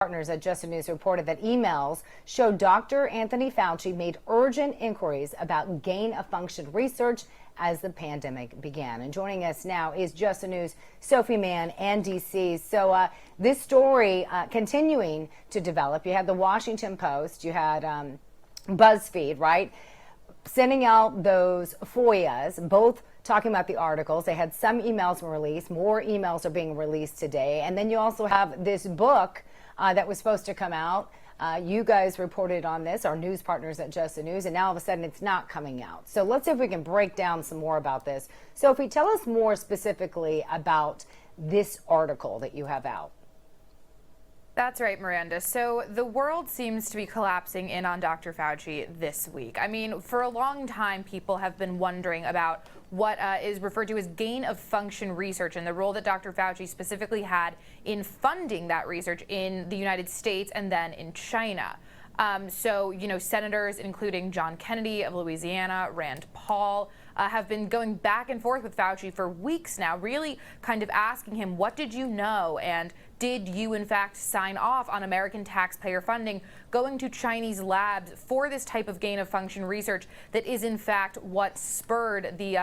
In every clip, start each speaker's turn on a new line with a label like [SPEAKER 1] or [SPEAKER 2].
[SPEAKER 1] Partners at Just News reported that emails showed Dr. Anthony Fauci made urgent inquiries about gain-of-function research as the pandemic began. And joining us now is Just News Sophie, Mann, and DC. So this story continuing to develop. You had the Washington Post, you had BuzzFeed, right? Sending out those FOIAs, both talking about the articles. They had some emails were released. More emails are being released today. And then you also have this book that was supposed to come out. You guys reported on this, our news partners at Just the News, and now all of a sudden it's not coming out. So let's see if we can break down some more about this. Sophie, tell us more specifically about this article that you have out.
[SPEAKER 2] That's right, Miranda. So the world seems to be collapsing in on Dr. Fauci this week. I mean, for a long time, people have been wondering about what is referred to as gain-of-function research and the role that Dr. Fauci specifically had in funding that research in the United States and then in China. So, senators, including John Kennedy of Louisiana, Rand Paul, have been going back and forth with Fauci for weeks now, really kind of asking him, what did you know? And did you, in fact, sign off on American taxpayer funding going to Chinese labs for this type of gain-of-function research that is, in fact, what spurred the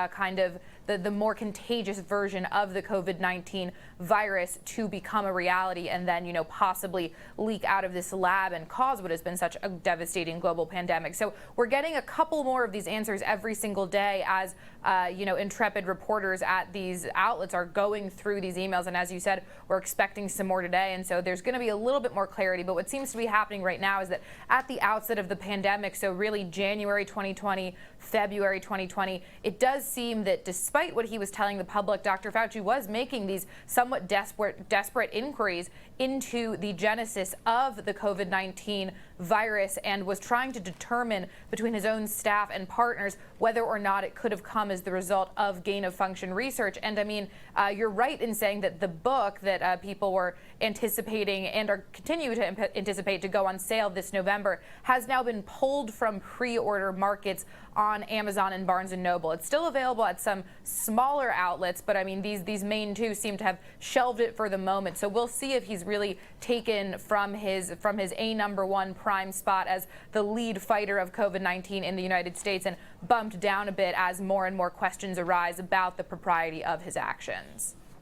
[SPEAKER 2] the more contagious version of the COVID-19 virus to become a reality and then, possibly leak out of this lab and cause what has been such a devastating global pandemic. So we're getting a couple more of these answers every single day as, intrepid reporters at these outlets are going through these emails. And as you said, we're expecting some more today. And so there's going to be a little bit more clarity. But what seems to be happening right now is that at the outset of the pandemic, so really January 2020, February 2020, it does seem that despite what he was telling the public, Dr. Fauci was making these somewhat desperate inquiries into the genesis of the COVID-19 virus and was trying to determine between his own staff and partners whether or not it could have come as the result of gain-of-function research. And I mean, you're right in saying that the book that people were anticipating and are continue to anticipate to go on sale this November has now been pulled from pre-order markets on Amazon and Barnes & Noble. It's still available at some smaller outlets, but I mean, these main two seem to have shelved it for the moment. So we'll see if he's really taken from his #1 prime spot as the lead fighter of COVID-19 in the United States and bumped down a bit as more and more questions arise about the propriety of his actions.